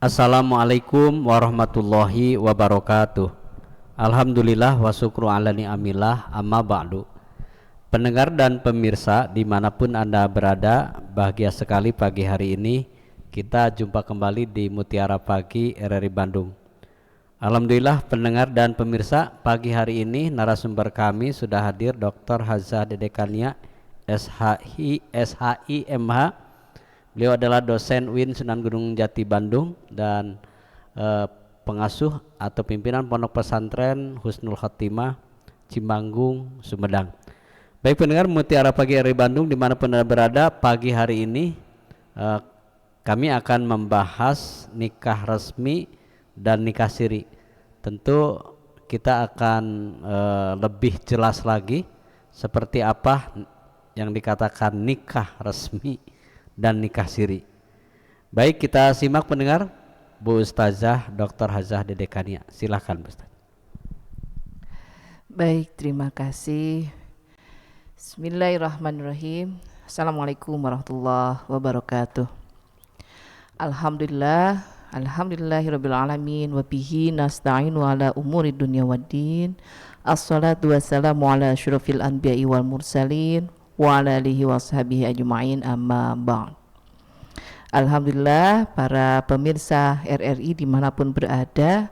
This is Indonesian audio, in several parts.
Assalamualaikum warahmatullahi wabarakatuh. Alhamdulillah wa syukru ala ni'amillah, amma ba'du. Pendengar dan pemirsa dimanapun Anda berada, bahagia sekali pagi hari ini kita jumpa kembali di Mutiara Pagi RRI Bandung. Alhamdulillah pendengar dan pemirsa, pagi hari ini narasumber kami sudah hadir Dr. Hazah Dedekania SHI MH. Beliau adalah dosen UIN Sunan Gunung Jati Bandung dan pengasuh atau pimpinan Pondok Pesantren Husnul Khotimah Cimanggung, Sumedang. Baik pendengar Mutiara Pagi RRI Bandung dimanapun Anda berada, pagi hari ini kami akan membahas nikah resmi dan nikah siri. Tentu kita akan lebih jelas lagi seperti apa yang dikatakan nikah resmi dan nikah siri. Baik, kita simak pendengar Bu Ustazah Dr. Hazah Dedekania. Silakan Bu Ustaz. Baik, terima kasih. Bismillahirrahmanirrahim. Assalamualaikum warahmatullahi wabarakatuh. Alhamdulillahirabbil alamin wa bihi nasta'inu ala umuri dunya waddin. Assalatu wassalamu ala asyrofil anbiya'i wal mursalin wa ala alihi wa sahbihi ajma'in, amma ba'd. Alhamdulillah para pemirsa RRI dimanapun berada,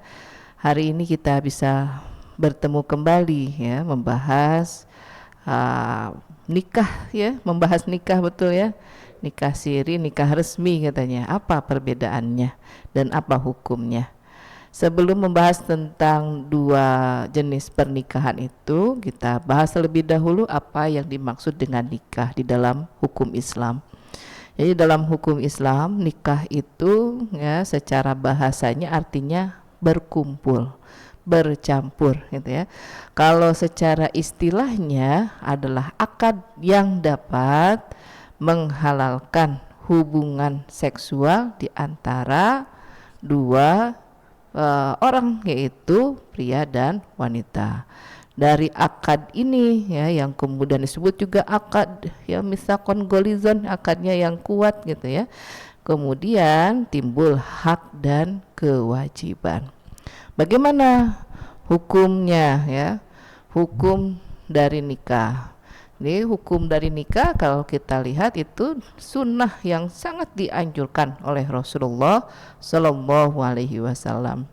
hari ini kita bisa bertemu kembali ya, membahas nikah ya, membahas nikah, betul ya, nikah siri, nikah resmi katanya. Apa perbedaannya dan apa hukumnya? Sebelum membahas tentang dua jenis pernikahan itu, kita bahas terlebih dahulu apa yang dimaksud dengan nikah di dalam hukum Islam. Jadi dalam hukum Islam, nikah itu ya secara bahasanya artinya berkumpul, bercampur gitu ya. Kalau secara istilahnya adalah akad yang dapat menghalalkan hubungan seksual di antara dua orang, yaitu pria dan wanita. Dari akad ini ya, yang kemudian disebut juga akad ya mitsaqon gholizon, akadnya yang kuat gitu ya. Kemudian timbul hak dan kewajiban. Bagaimana hukumnya ya? Hukum dari nikah. Ini hukum dari nikah kalau kita lihat itu sunnah yang sangat dianjurkan oleh Rasulullah Shallallahu Alaihi Wasallam.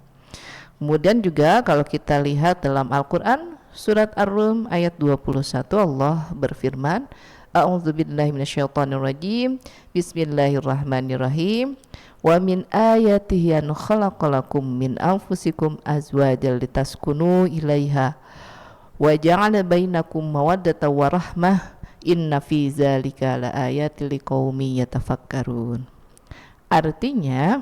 Kemudian juga kalau kita lihat dalam Al-Quran surat Ar-Rum ayat 21, Allah berfirman, A'udzubillahi minasyaitonirrajim, Bismillahirrahmanirrahim. Wa min ayatihi an khalaqalakum min anfusikum azwajan litaskunu ilaiha wa ja'ala bainakum mawaddatan wa rahmah inna fi dzalika laayatil liqaumin yatafakkarun. Artinya,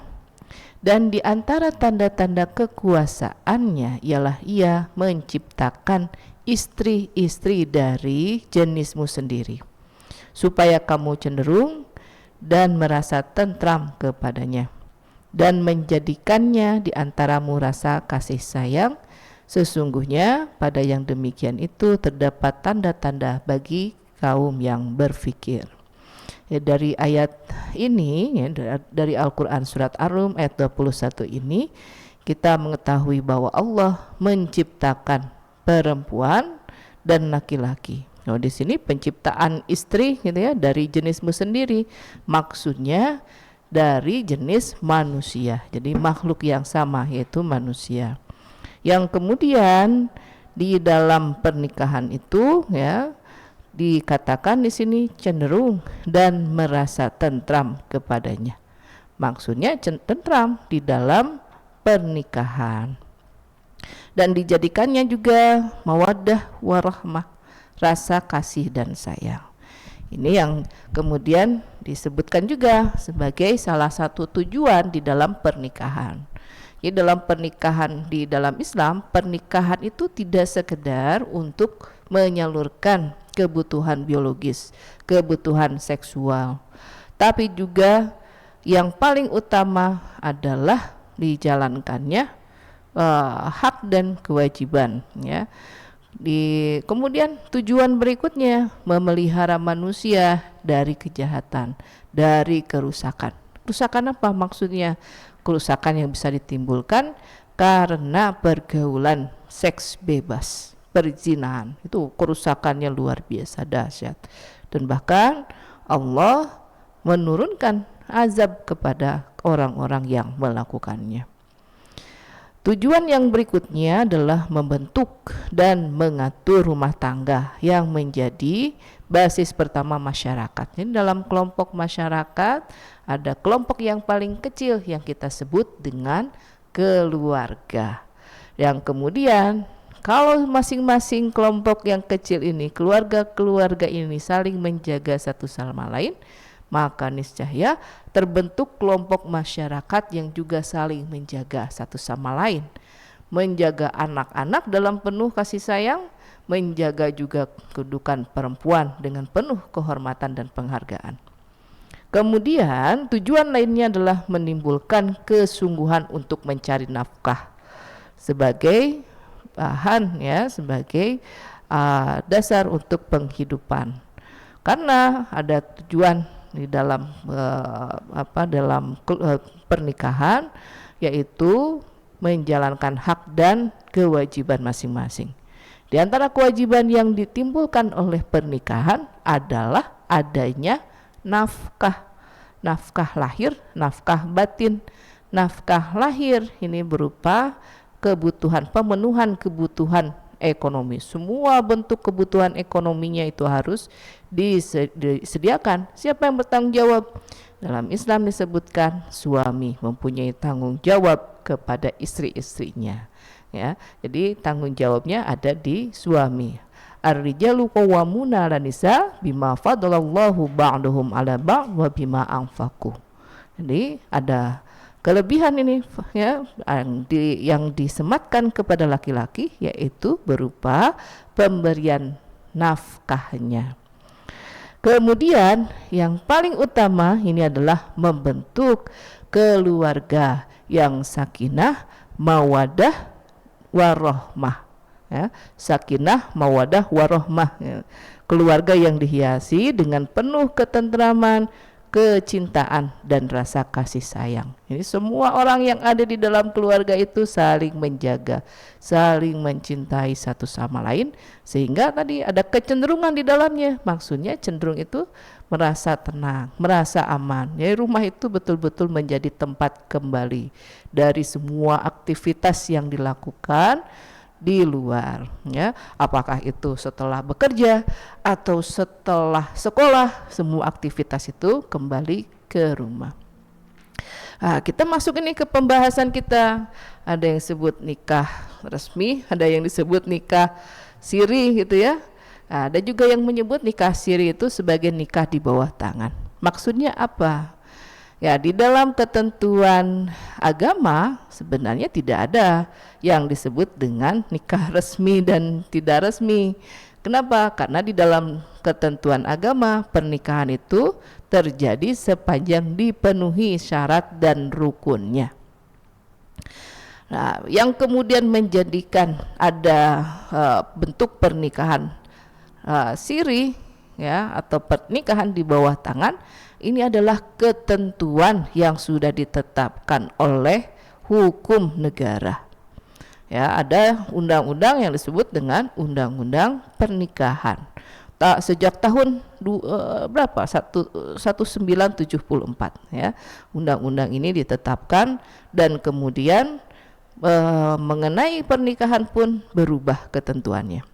dan di antara tanda-tanda kekuasaannya ialah ia menciptakan istri-istri dari jenismu sendiri, supaya kamu cenderung dan merasa tentram kepadanya, dan menjadikannya di antaramu rasa kasih sayang. Sesungguhnya pada yang demikian itu terdapat tanda-tanda bagi kaum yang berfikir. Ya, dari ayat ini ya, dari Al-Quran surat Ar-Rum ayat 21 ini kita mengetahui bahwa Allah menciptakan perempuan dan laki-laki. Nah, di sini penciptaan istri gitu ya, dari jenismu sendiri, maksudnya dari jenis manusia. Jadi makhluk yang sama, yaitu manusia. Yang kemudian di dalam pernikahan itu ya dikatakan di sini cenderung dan merasa tentram kepadanya. Maksudnya tentram di dalam pernikahan. Dan dijadikannya juga mawaddah warahmah, rasa kasih dan sayang. Ini yang kemudian disebutkan juga sebagai salah satu tujuan di dalam pernikahan. Jadi dalam pernikahan di dalam Islam, pernikahan itu tidak sekedar untuk menyalurkan kebutuhan biologis, kebutuhan seksual, tapi juga yang paling utama adalah dijalankannya hak dan kewajiban ya. Kemudian tujuan berikutnya memelihara manusia dari kejahatan, dari kerusakan. Kerusakan apa maksudnya? kerusakan yang bisa ditimbulkan karena pergaulan seks bebas, perzinahan. Itu kerusakannya luar biasa dahsyat. Dan bahkan Allah menurunkan azab kepada orang-orang yang melakukannya. Tujuan yang berikutnya adalah membentuk dan mengatur rumah tangga yang menjadi basis pertama masyarakat. Ini dalam kelompok masyarakat ada kelompok yang paling kecil yang kita sebut dengan keluarga. Yang kemudian kalau masing-masing kelompok yang kecil ini, keluarga-keluarga ini saling menjaga satu sama lain, maka niscaya terbentuk kelompok masyarakat yang juga saling menjaga satu sama lain, menjaga anak-anak dalam penuh kasih sayang, menjaga juga kedudukan perempuan dengan penuh kehormatan dan penghargaan. Kemudian tujuan lainnya adalah menimbulkan kesungguhan untuk mencari nafkah sebagai bahan, ya, sebagai dasar untuk penghidupan. Karena ada tujuan di dalam pernikahan, yaitu menjalankan hak dan kewajiban masing-masing. Di antara kewajiban yang ditimbulkan oleh pernikahan adalah adanya nafkah. Nafkah lahir, nafkah batin. Nafkah lahir ini berupa kebutuhan, pemenuhan kebutuhan ekonomi. Semua bentuk kebutuhan ekonominya itu harus disediakan. Siapa yang bertanggung jawab? Dalam Islam disebutkan suami mempunyai tanggung jawab kepada istri-istrinya, ya. Jadi tanggung jawabnya ada di suami. Ar-rijalu qawwamuna 'alan nisa bima faddalallahu ba'dahum 'ala ba'd wa bima anfaqu. Jadi ada kelebihan ini, ya, yang disematkan kepada laki-laki, yaitu berupa pemberian nafkahnya. Kemudian yang paling utama ini adalah membentuk keluarga yang sakinah, mawadah, warahmah, ya. Sakinah, mawadah, warahmah, ya. Keluarga yang dihiasi dengan penuh ketentraman, kecintaan dan rasa kasih sayang. Ini semua orang yang ada di dalam keluarga itu saling menjaga, saling mencintai satu sama lain, sehingga tadi ada kecenderungan di dalamnya. Maksudnya cenderung itu merasa tenang, merasa aman. Ya, rumah itu betul-betul menjadi tempat kembali dari semua aktivitas yang dilakukan di luar, ya. Apakah itu setelah bekerja atau setelah sekolah, semua aktivitas itu kembali ke rumah. Kita masuk ini ke pembahasan kita. Ada yang sebut nikah resmi, ada yang disebut nikah siri, gitu ya. Ada juga yang menyebut nikah siri itu sebagai nikah di bawah tangan. Maksudnya apa? Ya, di dalam ketentuan agama sebenarnya tidak ada yang disebut dengan nikah resmi dan tidak resmi. Kenapa? Karena di dalam ketentuan agama pernikahan itu terjadi sepanjang dipenuhi syarat dan rukunnya. Nah, yang kemudian menjadikan ada bentuk pernikahan siri, ya, atau pernikahan di bawah tangan, ini adalah ketentuan yang sudah ditetapkan oleh hukum negara. Ya, ada undang-undang yang disebut dengan Undang-Undang Pernikahan. Sejak tahun 1974, ya. Undang-undang ini ditetapkan dan kemudian mengenai pernikahan pun berubah ketentuannya.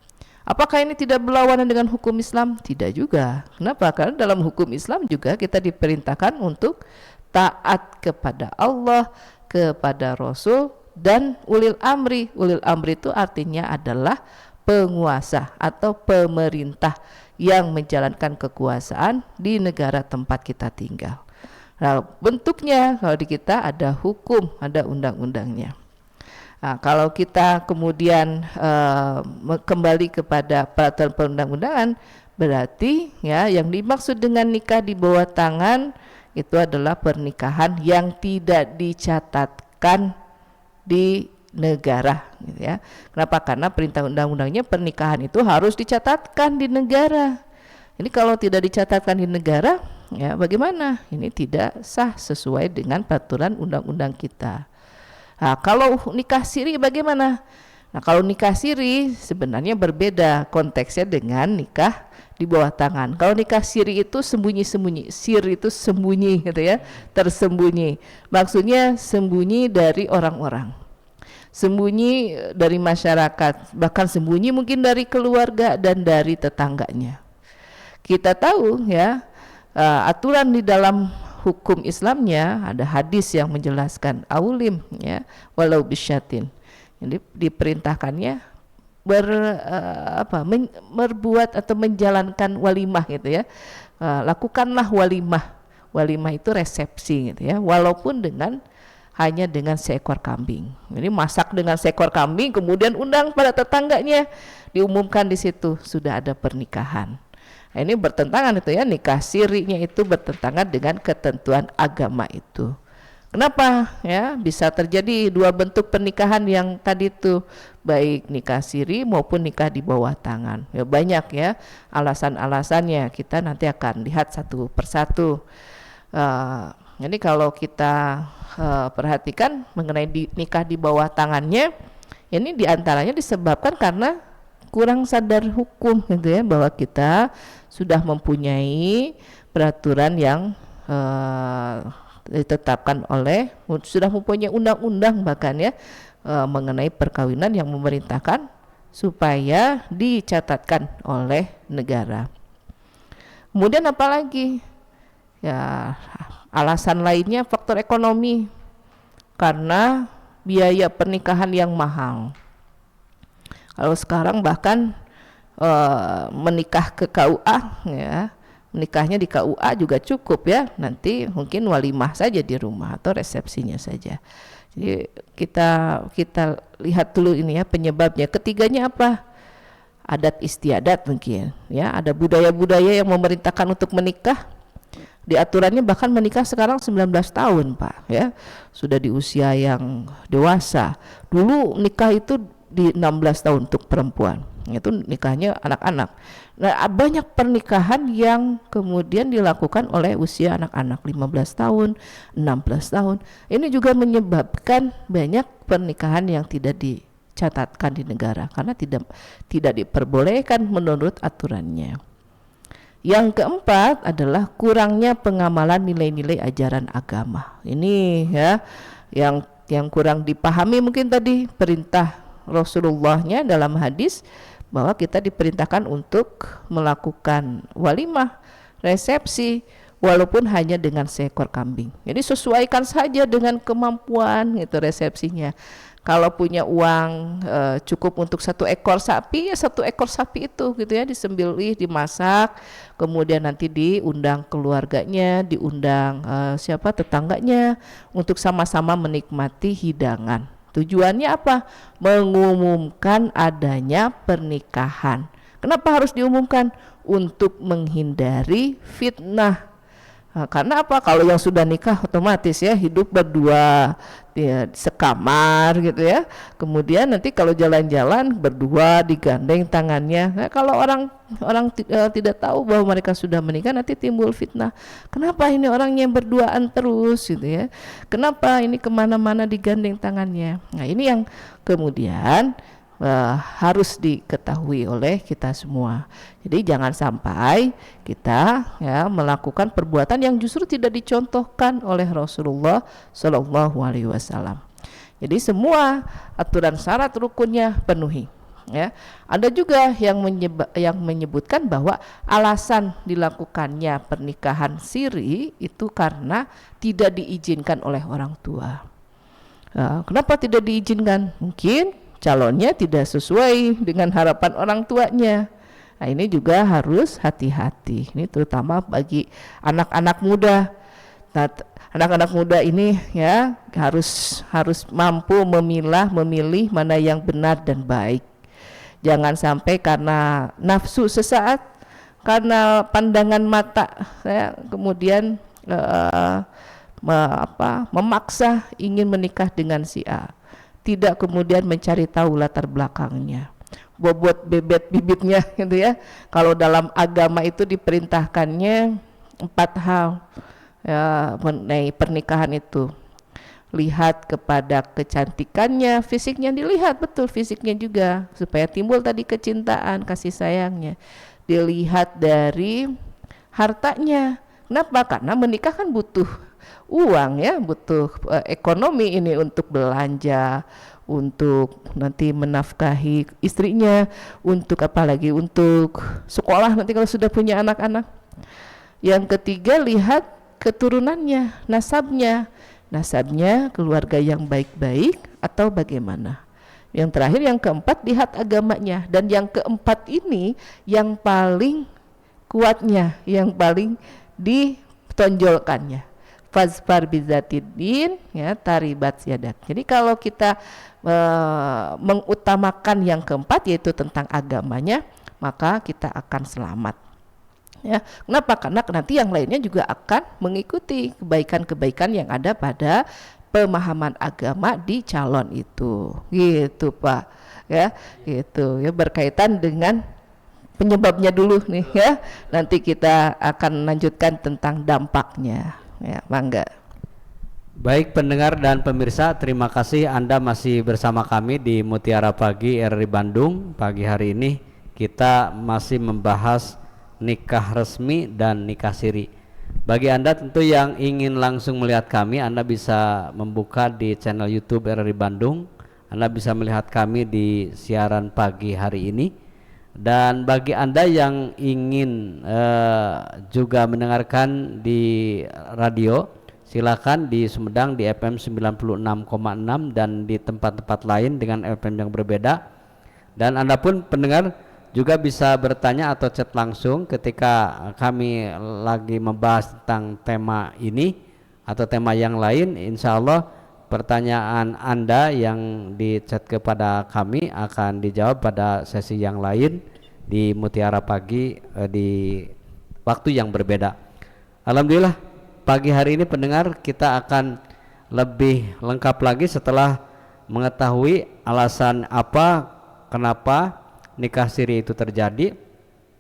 Apakah ini tidak berlawanan dengan hukum Islam? Tidak juga. Kenapa? Karena dalam hukum Islam juga kita diperintahkan untuk taat kepada Allah, kepada Rasul, dan ulil amri. Ulil amri itu artinya adalah penguasa atau pemerintah yang menjalankan kekuasaan di negara tempat kita tinggal. Nah, bentuknya kalau di kita ada hukum, ada undang-undangnya. Nah, kalau kita kemudian kembali kepada peraturan perundang-undangan, berarti, ya, yang dimaksud dengan nikah di bawah tangan itu adalah pernikahan yang tidak dicatatkan di negara, gitu ya. Kenapa? Karena perintah undang-undangnya pernikahan itu harus dicatatkan di negara. Ini kalau tidak dicatatkan di negara, ya bagaimana? Ini tidak sah sesuai dengan peraturan undang-undang kita. Nah, kalau nikah siri bagaimana? Nah, kalau nikah siri sebenarnya berbeda konteksnya dengan nikah di bawah tangan. Kalau nikah siri itu sembunyi-sembunyi, siri itu sembunyi gitu ya, tersembunyi. Maksudnya sembunyi dari orang-orang, sembunyi dari masyarakat, bahkan sembunyi mungkin dari keluarga dan dari tetangganya. Kita tahu ya, aturan di dalam hukum Islamnya ada hadis yang menjelaskan aulim ya walau bisyatin. Jadi diperintahkannya berbuat atau menjalankan walimah gitu ya. Lakukanlah walimah. Walimah itu resepsi gitu ya, walaupun hanya dengan seekor kambing. Jadi masak dengan seekor kambing, kemudian undang pada tetangganya, diumumkan di situ sudah ada pernikahan. Nah, ini bertentangan itu ya, nikah sirinya itu bertentangan dengan ketentuan agama itu. Kenapa ya bisa terjadi dua bentuk pernikahan yang tadi itu, baik nikah siri maupun nikah di bawah tangan? Ya banyak ya alasan-alasannya, kita nanti akan lihat satu persatu. Jadi kalau kita perhatikan mengenai nikah di bawah tangannya, ini diantaranya disebabkan karena kurang sadar hukum gitu ya, bahwa kita sudah mempunyai peraturan yang ditetapkan sudah mempunyai undang-undang bahkan ya mengenai perkawinan yang memerintahkan supaya dicatatkan oleh negara. Kemudian apalagi ya, alasan lainnya faktor ekonomi, karena biaya pernikahan yang mahal. Kalau sekarang bahkan menikah ke KUA ya, menikahnya di KUA juga cukup ya, nanti mungkin walimah saja di rumah atau resepsinya saja. Jadi kita lihat dulu ini ya penyebabnya. Ketiganya apa? Adat istiadat mungkin ya, ada budaya-budaya yang memerintahkan untuk menikah. Di aturannya bahkan menikah sekarang 19 tahun Pak ya, sudah di usia yang dewasa. Dulu nikah itu di 16 tahun untuk perempuan, itu nikahnya anak-anak. Nah, banyak pernikahan yang kemudian dilakukan oleh usia anak-anak 15 tahun, 16 tahun. Ini juga menyebabkan banyak pernikahan yang tidak dicatatkan di negara karena tidak diperbolehkan menurut aturannya. Yang keempat adalah kurangnya pengamalan nilai-nilai ajaran agama. Ini ya yang kurang dipahami, mungkin tadi perintah Rasulullahnya dalam hadis bahwa kita diperintahkan untuk melakukan walimah, resepsi, walaupun hanya dengan seekor kambing. Jadi sesuaikan saja dengan kemampuan gitu resepsinya. Kalau punya uang cukup untuk satu ekor sapi, ya satu ekor sapi itu gitu ya, disembelih, dimasak, kemudian nanti diundang keluarganya, diundang tetangganya untuk sama-sama menikmati hidangan. Tujuannya apa? Mengumumkan adanya pernikahan. Kenapa harus diumumkan? Untuk menghindari fitnah. Nah, karena apa? Kalau yang sudah nikah otomatis ya hidup berdua ya, sekamar gitu ya. Kemudian nanti kalau jalan-jalan berdua digandeng tangannya. Nah, kalau orang tidak tahu bahwa mereka sudah menikah, nanti timbul fitnah. Kenapa ini orangnya berduaan terus gitu ya? Kenapa ini kemana-mana digandeng tangannya? Nah, ini yang kemudian harus diketahui oleh kita semua. Jadi jangan sampai kita ya melakukan perbuatan yang justru tidak dicontohkan oleh Rasulullah Shallallahu Alaihi Wasallam. Jadi semua aturan syarat rukunnya penuhi. Ya, ada juga yang menyebutkan bahwa alasan dilakukannya pernikahan siri itu karena tidak diizinkan oleh orang tua. Kenapa tidak diizinkan? Mungkin calonnya tidak sesuai dengan harapan orang tuanya. Nah, ini juga harus hati-hati. Ini terutama bagi anak-anak muda. Nah, anak-anak muda ini ya harus mampu memilih mana yang benar dan baik. Jangan sampai karena nafsu sesaat, karena pandangan mata, ya, kemudian memaksa ingin menikah dengan si A. Tidak kemudian mencari tahu latar belakangnya, bobot bebet bibitnya gitu ya. Kalau dalam agama itu diperintahkannya 4 hal ya mengenai pernikahan itu. Lihat kepada kecantikannya, fisiknya dilihat betul, fisiknya juga supaya timbul tadi kecintaan, kasih sayangnya. Dilihat dari hartanya. Kenapa? Karena menikah kan butuh uang ya, butuh ekonomi ini untuk belanja, untuk nanti menafkahi istrinya, untuk apalagi untuk sekolah nanti kalau sudah punya anak-anak. Yang ketiga, lihat keturunannya, nasabnya keluarga yang baik-baik atau bagaimana. Yang terakhir, yang keempat, lihat agamanya. Dan yang keempat ini yang paling kuatnya, yang paling ditonjolkannya. Fazfar bizatidin ya taribat yadak. Jadi kalau kita mengutamakan yang keempat yaitu tentang agamanya, maka kita akan selamat. Ya, kenapa? Karena nanti yang lainnya juga akan mengikuti kebaikan-kebaikan yang ada pada pemahaman agama di calon itu, gitu Pak. Ya, gitu ya, berkaitan dengan penyebabnya dulu nih ya. Nanti kita akan lanjutkan tentang dampaknya. Ya, bangga. Baik pendengar dan pemirsa, terima kasih Anda masih bersama kami di Mutiara Pagi RRI Bandung. Pagi hari ini kita masih membahas nikah resmi dan nikah siri. Bagi Anda tentu yang ingin langsung melihat kami, Anda bisa membuka di channel YouTube RRI Bandung. Anda bisa melihat kami di siaran pagi hari ini. Dan bagi Anda yang ingin juga mendengarkan di radio, silakan di Sumedang di FM 96,6 dan di tempat-tempat lain dengan FM yang berbeda. Dan Anda pun pendengar juga bisa bertanya atau chat langsung ketika kami lagi membahas tentang tema ini atau tema yang lain. Insya Allah pertanyaan Anda yang di chat kepada kami akan dijawab pada sesi yang lain di Mutiara Pagi di waktu yang berbeda. Alhamdulillah pagi hari ini pendengar kita akan lebih lengkap lagi setelah mengetahui alasan apa kenapa nikah siri itu terjadi.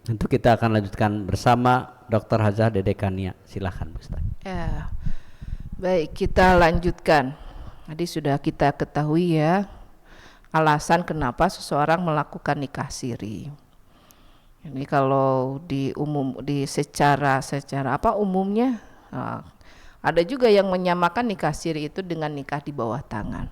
Tentu kita akan lanjutkan bersama Dr. Hajah Dede Kania. Silahkan Ustaz. Ya, baik, kita lanjutkan. Tadi sudah kita ketahui ya alasan kenapa seseorang melakukan nikah siri. Ini kalau secara apa umumnya, ada juga yang menyamakan nikah siri itu dengan nikah di bawah tangan.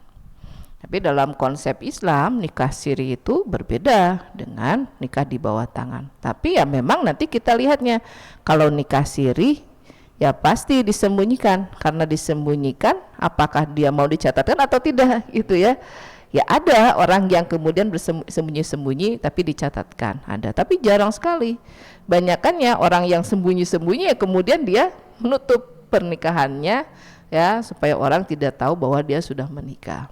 Tapi dalam konsep Islam nikah siri itu berbeda dengan nikah di bawah tangan. Tapi ya memang nanti kita lihatnya, kalau nikah siri ya pasti disembunyikan. Karena disembunyikan, apakah dia mau dicatatkan atau tidak itu ya. Ya ada orang yang kemudian bersembunyi-sembunyi tapi dicatatkan, ada. Tapi jarang sekali. Banyakannya orang yang sembunyi-sembunyi ya kemudian dia menutup pernikahannya ya supaya orang tidak tahu bahwa dia sudah menikah.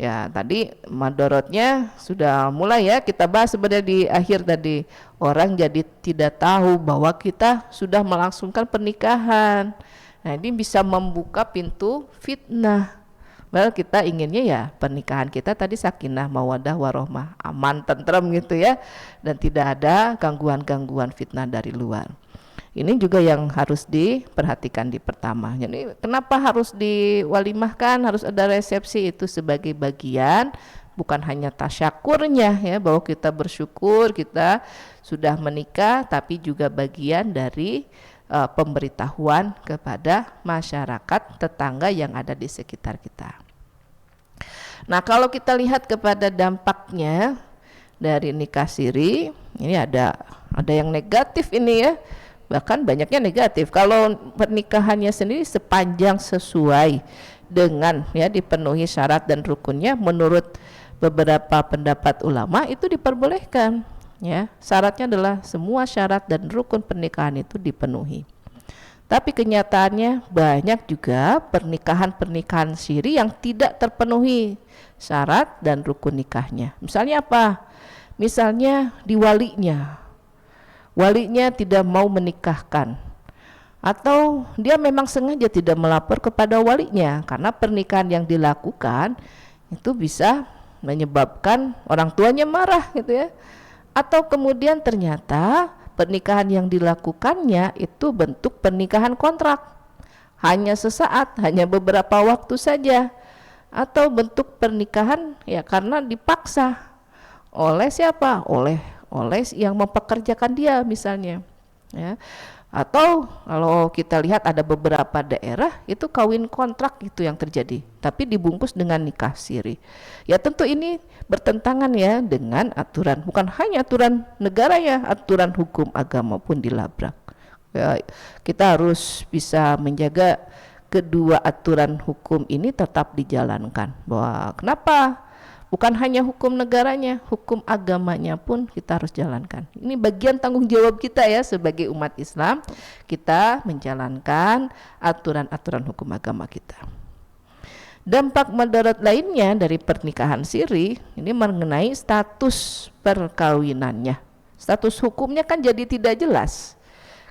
Ya tadi madorotnya sudah mulai ya kita bahas sebenarnya di akhir tadi. Orang jadi tidak tahu bahwa kita sudah melangsungkan pernikahan. Nah ini bisa membuka pintu fitnah. Well, kita inginnya ya pernikahan kita tadi sakinah, mawaddah, warohmah, aman, tentrem gitu ya. Dan tidak ada gangguan-gangguan fitnah dari luar. Ini juga yang harus diperhatikan di pertama. Jadi kenapa harus diwalimahkan, harus ada resepsi itu sebagai bagian, bukan hanya tasyakurnya ya bahwa kita bersyukur kita sudah menikah, tapi juga bagian dari pemberitahuan kepada masyarakat tetangga yang ada di sekitar kita. Nah kalau kita lihat kepada dampaknya dari nikah siri, ini ada yang negatif ini ya. Bahkan banyaknya negatif. Kalau pernikahannya sendiri sepanjang sesuai dengan ya dipenuhi syarat dan rukunnya menurut beberapa pendapat ulama itu diperbolehkan ya. Syaratnya adalah semua syarat dan rukun pernikahan itu dipenuhi. Tapi kenyataannya banyak juga pernikahan siri yang tidak terpenuhi syarat dan rukun nikahnya. Misalnya apa? Misalnya di walinya tidak mau menikahkan, atau dia memang sengaja tidak melapor kepada walinya karena pernikahan yang dilakukan itu bisa menyebabkan orang tuanya marah gitu ya. Atau kemudian ternyata pernikahan yang dilakukannya itu bentuk pernikahan kontrak, hanya sesaat, hanya beberapa waktu saja, atau bentuk pernikahan ya karena dipaksa oleh siapa? Oleh yang mempekerjakan dia misalnya, ya. Atau kalau kita lihat ada beberapa daerah itu kawin kontrak itu yang terjadi, tapi dibungkus dengan nikah siri. Ya tentu ini bertentangan ya dengan aturan, bukan hanya aturan negara ya, aturan hukum agama pun dilabrak. Ya, kita harus bisa menjaga kedua aturan hukum ini tetap dijalankan. Bahwa kenapa? Bukan hanya hukum negaranya, hukum agamanya pun kita harus jalankan. Ini bagian tanggung jawab kita ya sebagai umat Islam, kita menjalankan aturan-aturan hukum agama kita. Dampak mudarat lainnya dari pernikahan siri ini mengenai status perkawinannya. Status hukumnya kan jadi tidak jelas.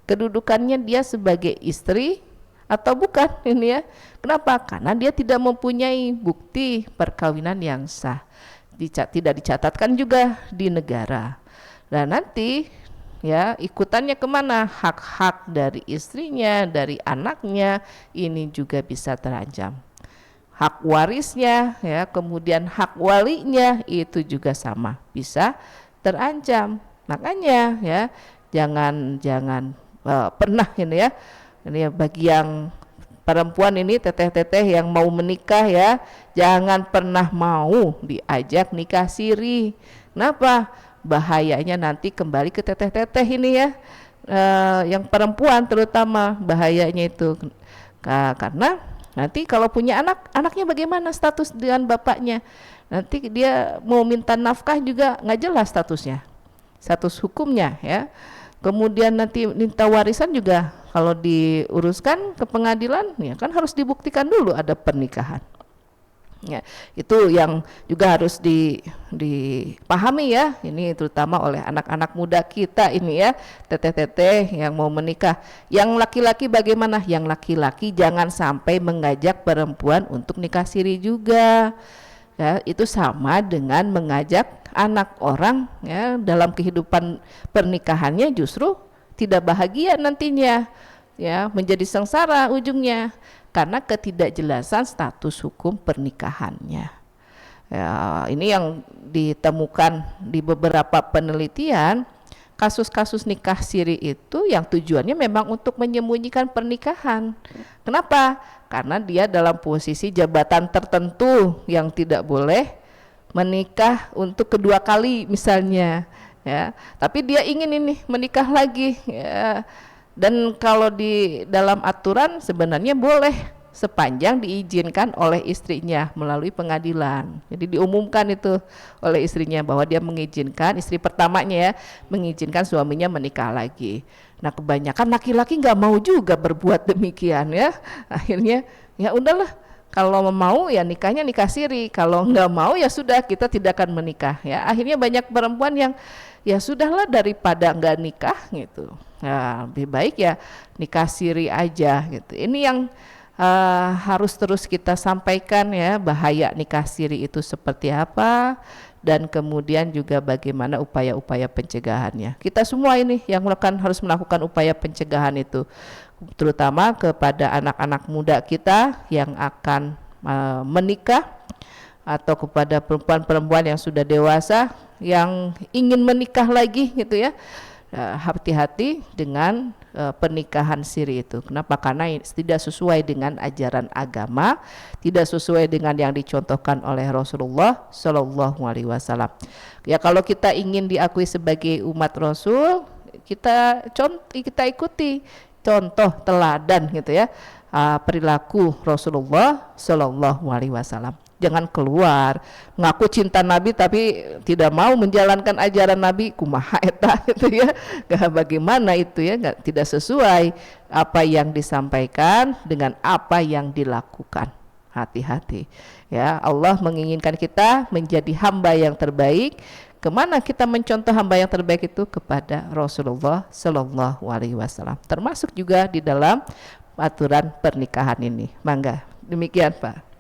Kedudukannya dia sebagai istri atau bukan ini ya. Kenapa? Karena dia tidak mempunyai bukti perkawinan yang sah. Tidak dicatatkan juga di negara. Dan nanti ya ikutannya kemana? Hak-hak dari istrinya, dari anaknya ini juga bisa terancam. Hak warisnya ya, kemudian hak walinya itu juga sama bisa terancam. Makanya ya jangan pernah ini ya, ini bagi yang perempuan ini teteh-teteh yang mau menikah ya, jangan pernah mau diajak nikah siri. Kenapa? Bahayanya nanti kembali ke teteh-teteh ini ya, yang perempuan terutama bahayanya itu karena nanti kalau punya anak, anaknya bagaimana status dengan bapaknya? Nanti dia mau minta nafkah juga nggak jelas statusnya, status hukumnya ya. Kemudian nanti minta warisan juga kalau diuruskan ke pengadilan ya kan harus dibuktikan dulu ada pernikahan. Ya, itu yang juga harus dipahami ya, ini terutama oleh anak-anak muda kita ini ya, teteh-teteh yang mau menikah. Yang laki-laki bagaimana? Yang laki-laki jangan sampai mengajak perempuan untuk nikah siri juga. Ya, itu sama dengan mengajak anak orang ya dalam kehidupan pernikahannya justru tidak bahagia nantinya ya, menjadi sengsara ujungnya karena ketidakjelasan status hukum pernikahannya. Ya, ini yang ditemukan di beberapa penelitian, kasus-kasus nikah siri itu yang tujuannya memang untuk menyembunyikan pernikahan. Kenapa? Karena dia dalam posisi jabatan tertentu yang tidak boleh menikah untuk kedua kali misalnya ya, tapi dia ingin ini menikah lagi ya. Dan kalau di dalam aturan sebenarnya boleh sepanjang diizinkan oleh istrinya melalui pengadilan. Jadi diumumkan itu oleh istrinya bahwa dia mengizinkan, istri pertamanya ya, mengizinkan suaminya menikah lagi. Nah kebanyakan laki-laki nggak mau juga berbuat demikian ya. Akhirnya ya udahlah, kalau mau ya nikahnya nikah siri, kalau nggak mau ya sudah kita tidak akan menikah ya. Akhirnya banyak perempuan yang ya sudahlah daripada nggak nikah gitu. Nah, lebih baik ya nikah siri aja gitu. Ini yang harus terus kita sampaikan ya, bahaya nikah siri itu seperti apa dan kemudian juga bagaimana upaya-upaya pencegahannya. Kita semua ini yang harus melakukan upaya pencegahan itu, terutama kepada anak-anak muda kita yang akan menikah atau kepada perempuan-perempuan yang sudah dewasa yang ingin menikah lagi gitu ya. Hati-hati dengan pernikahan siri itu. Kenapa? Karena tidak sesuai dengan ajaran agama, tidak sesuai dengan yang dicontohkan oleh Rasulullah Shallallahu Alaihi Wasallam. Ya kalau kita ingin diakui sebagai umat Rasul, kita ikuti contoh teladan gitu ya, perilaku Rasulullah Shallallahu Alaihi Wasallam. Jangan keluar ngaku cinta Nabi tapi tidak mau menjalankan ajaran Nabi, kumaha eta gitu ya. Bagaimana itu ya, tidak sesuai apa yang disampaikan dengan apa yang dilakukan. Hati-hati ya, Allah menginginkan kita menjadi hamba yang terbaik. Kemana kita mencontoh hamba yang terbaik itu? Kepada Rasulullah Shallallahu Alaihi Wasallam, termasuk juga di dalam aturan pernikahan ini. Mangga, demikian Pak.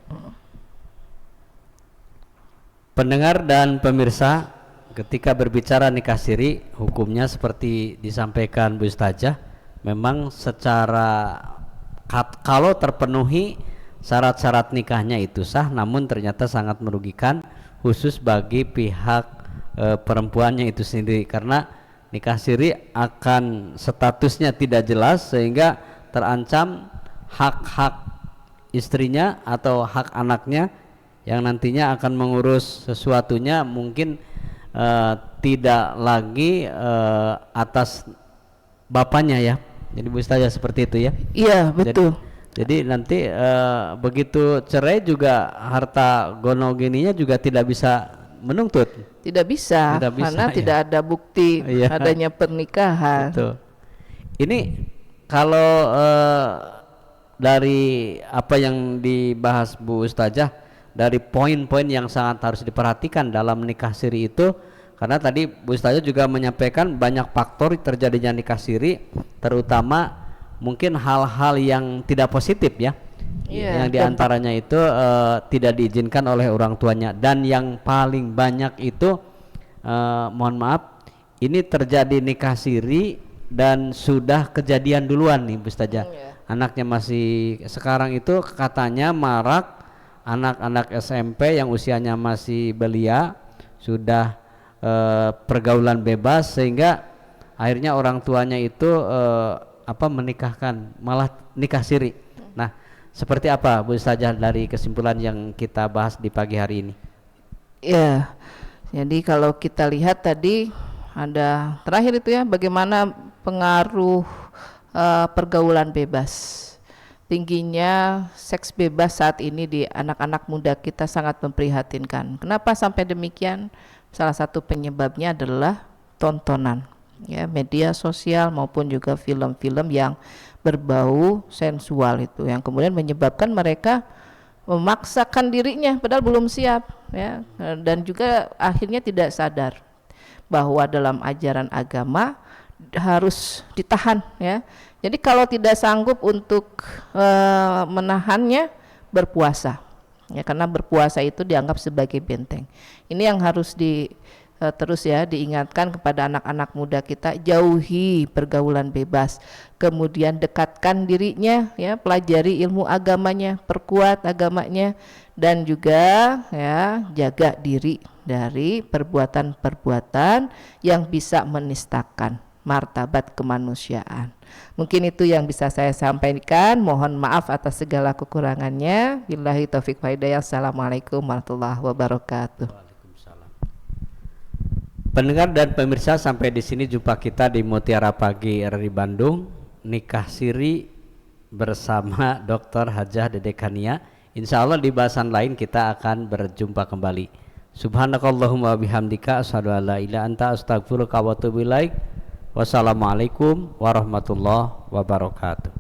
Pendengar dan pemirsa ketika berbicara nikah siri, hukumnya seperti disampaikan Bu Ustazah, memang secara kalau terpenuhi syarat-syarat nikahnya itu sah, namun ternyata sangat merugikan khusus bagi pihak perempuannya itu sendiri, karena nikah siri akan statusnya tidak jelas sehingga terancam hak-hak istrinya atau hak anaknya yang nantinya akan mengurus sesuatunya mungkin tidak lagi atas bapaknya ya. Jadi Bu Ustazah seperti itu ya. Iya, betul. Jadi nanti begitu cerai juga harta gono gininya juga tidak bisa menuntut. Tidak bisa, karena ya. tidak ada bukti Iya. adanya pernikahan. Betul. Ini kalau dari apa yang dibahas Bu Ustazah, dari poin-poin yang sangat harus diperhatikan dalam nikah siri itu, karena tadi Bu Ustazah juga menyampaikan banyak faktor terjadinya nikah siri, terutama mungkin hal-hal yang tidak positif ya. Iya, Yang diantaranya itu tidak diizinkan oleh orang tuanya, dan yang paling banyak itu mohon maaf, ini terjadi nikah siri dan sudah kejadian duluan nih Bu Ustazah. Anaknya masih, sekarang itu katanya marak anak-anak SMP yang usianya masih belia sudah pergaulan bebas, sehingga akhirnya orang tuanya itu menikahkan, malah nikah siri. Nah, seperti apa Bu Ustazah dari kesimpulan yang kita bahas di pagi hari ini? Ya, jadi kalau kita lihat tadi ada terakhir itu ya, bagaimana pengaruh pergaulan bebas. Tingginya seks bebas saat ini di anak-anak muda kita sangat memprihatinkan. Kenapa sampai demikian? Salah satu penyebabnya adalah tontonan, ya, media sosial maupun juga film-film yang berbau sensual itu, yang kemudian menyebabkan mereka memaksakan dirinya padahal belum siap, ya, dan juga akhirnya tidak sadar bahwa dalam ajaran agama harus ditahan, ya. Jadi kalau tidak sanggup untuk menahannya, berpuasa, ya, karena berpuasa itu dianggap sebagai benteng. Ini yang harus terus ya diingatkan kepada anak-anak muda kita, jauhi pergaulan bebas, kemudian dekatkan dirinya, ya, pelajari ilmu agamanya, perkuat agamanya, dan juga ya jaga diri dari perbuatan-perbuatan yang bisa menistakan martabat kemanusiaan. Mungkin itu yang bisa saya sampaikan. Mohon maaf atas segala kekurangannya. Billahi taufik wa hidayah. Assalamualaikum warahmatullahi wabarakatuh. Waalaikumsalam. Pendengar dan pemirsa, sampai di sini jumpa kita di Mutiara Pagi RRI Bandung, nikah siri bersama Dr. Hajah Dede Kania. Insya Allah di bahasan lain kita akan berjumpa kembali. Subhanakallahumma bihamdika asyhadu an la ilaha illa anta astaghfiruka wa atubu ilaik. Wassalamualaikum warahmatullahi wabarakatuh.